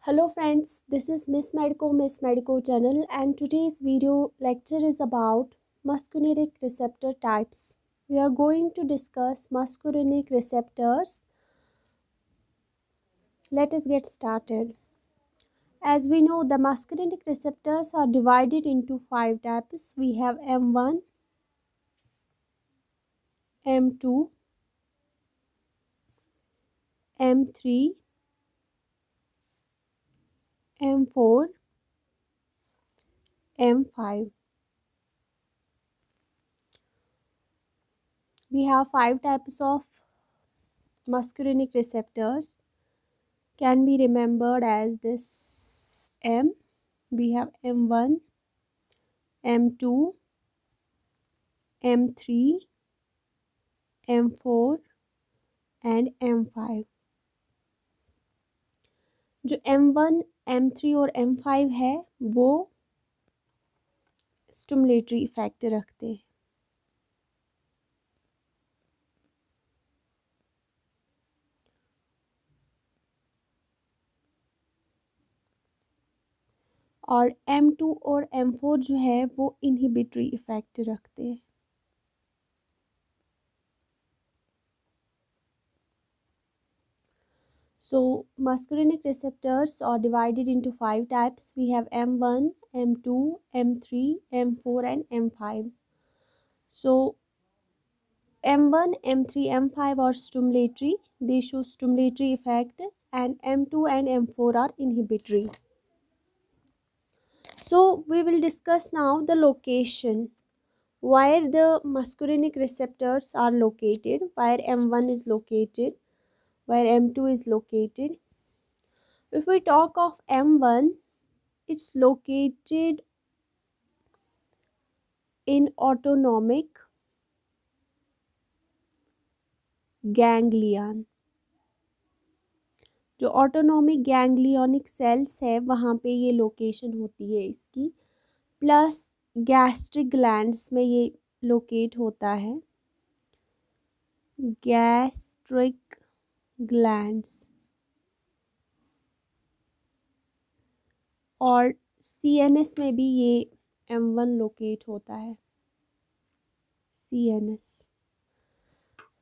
Hello friends, this is Miss Medico channel and today's video lecture is about muscarinic receptor types. We are going to discuss muscarinic receptors. Let us get started. As we know, the muscarinic receptors are divided into 5 types. We have M1, M2, M3, M4, M5. We have 5 types of muscarinic receptors. Can be remembered as this M. We have M1, M2, M3, M4 and M5. जो M1, M3 और M5 है वो stimulatory effect रखते हैं और M2 और M4 जो है वो इनहिबिटरी इफेक्ट रखते हैं. So muscarinic receptors are divided into 5 types. We have M1, M2, M3, M4 and M5. So M1, M3, M5 are stimulatory. They show stimulatory effect, and M2 and M4 are inhibitory. So we will discuss now the location where the muscarinic receptors are located, where M1 is located, where M2 is located. If we talk of M1, it's located in autonomic ganglion. जो autonomic ganglionic sales है वहाँ पे ये location होती है इसकी, plus gastric glands में ये लोकेट होता है. गैस्ट्रिक ग्लैंड्स और सीएनएस में भी ये M1 लोकेट होता है. सीएनएस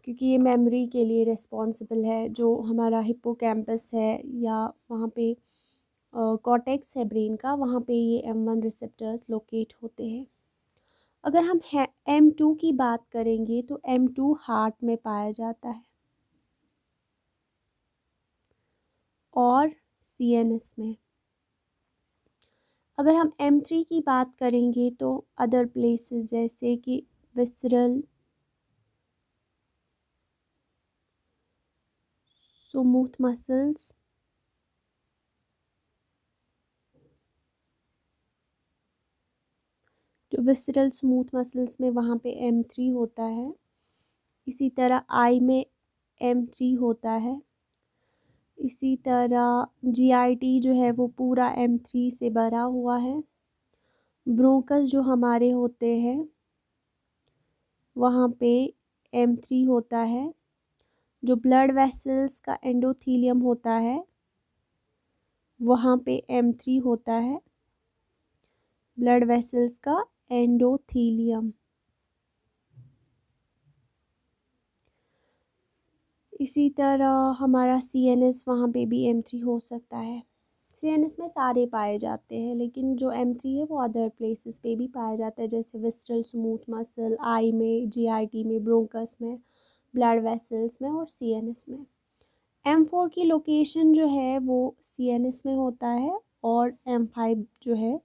क्योंकि ये मेमोरी के लिए रिस्पॉन्सिबल है. जो हमारा हिप्पोकैम्पस है या वहाँ पे कॉर्टेक्स है ब्रेन का, वहाँ पे ये M1 रिसेप्टर्स लोकेट होते हैं. अगर हम M2 की बात करेंगे तो M2 हार्ट में पाया जाता है और सीएनएस में. अगर हम M3 की बात करेंगे तो अदर प्लेसेस जैसे कि विसरल, स्मूथ मसल्स, जो विसरल स्मूथ मसल्स में वहाँ पे M3 होता है. इसी तरह आई में M3 होता है. इसी तरह GIT जो है वो पूरा M3 से भरा हुआ है. ब्रोंकस जो हमारे होते हैं वहाँ पे M3 होता है. जो ब्लड वेसल्स का एंडोथीलियम होता है वहाँ पे M3 होता है. ब्लड वेसल्स का एंडोथीलियम. इसी तरह हमारा CNS वहाँ पे भी M3 हो सकता है. CNS में सारे पाए जाते हैं लेकिन जो M3 है वो अदर प्लेसेस पे भी पाया जाता है, जैसे विस्ट्रल स्मूथ मसल, आई में, GIT में, ब्रोंकस में, ब्लड वेसल्स में और CNS में. M4 की लोकेशन जो है वो CNS में होता है और M5 जो है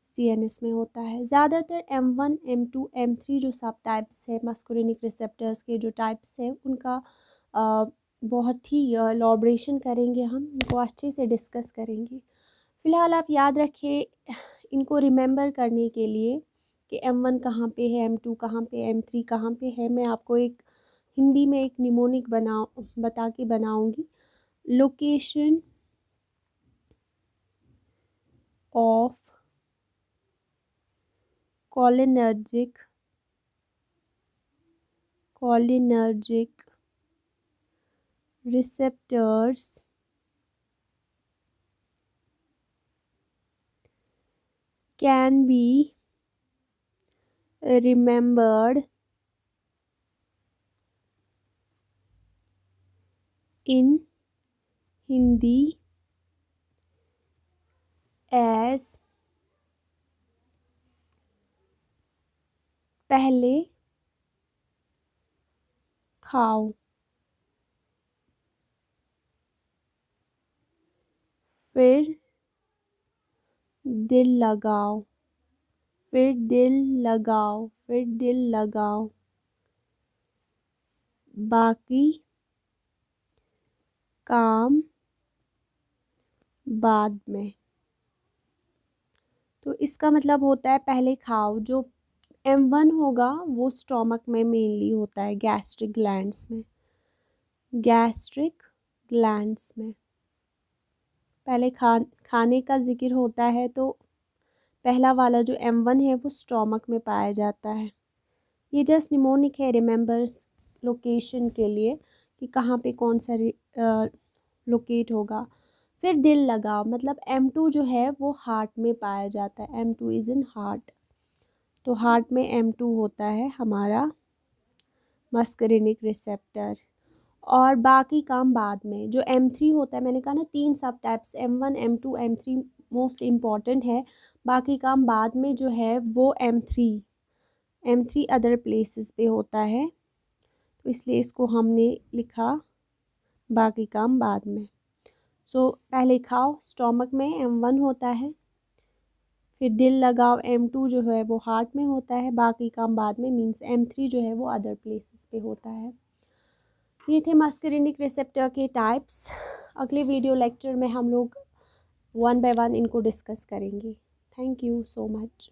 CNS में होता है. ज़्यादातर M1, M2, M3 जो सब टाइप्स है मस्कुलिनिक रिसेप्टर्स के जो टाइप्स हैं उनका बहुत ही एलॉबरेशन करेंगे, हम इनको अच्छे से डिस्कस करेंगे. फ़िलहाल आप याद रखें इनको रिमेंबर करने के लिए कि M1 कहाँ पे है, M2 कहाँ पे, M3 कहाँ पे है. मैं आपको एक हिंदी में एक निमोनिक बता के बनाऊँगी. Location of cholinergic receptors can be remembered in Hindi as पहले खाओ फिर दिल लगाओ, फिर दिल लगाओ, फिर दिल लगाओ, बाकी काम बाद में। तो इसका मतलब होता है पहले खाओ। जो M1 होगा वो स्टोमक में मेनली होता है, गैस्ट्रिक ग्लैंड्स में, गैस्ट्रिक ग्लैंड्स में पहले खाने का जिक्र होता है। तो पहला वाला जो M1 है वो स्टोमक में पाया जाता है। ये जस्ट निमोनिक है, रिमेंबर्स लोकेशन के लिए कि कहाँ पे कौन सा लोकेट होगा। फिर दिल लगाओ मतलब M2 जो है वो हार्ट में पाया जाता है, M2 इज़ इन हार्ट। तो हार्ट में M2 होता है हमारा मस्करिनिक रिसेप्टर। और बाकी काम बाद में। जो M3 होता है, मैंने कहा ना 3 सब types, M1 M2 M3 most important है। बाकी काम बाद में जो है वो M3 अदर प्लेसेस पे होता है, तो इसलिए इसको हमने लिखा बाकी काम बाद में। सो पहले खाओ स्टोमक में M1 होता है, फिर दिल लगाओ M2 जो है वो हार्ट में होता है, बाकी काम बाद में मीन्स M3 जो है वो अदर प्लेसेस पे होता है। ये थे मस्करिनिक रिसेप्टर के टाइप्स। अगले वीडियो लेक्चर में हम लोग 1 बाय 1 इनको डिस्कस करेंगे। Thank you so much.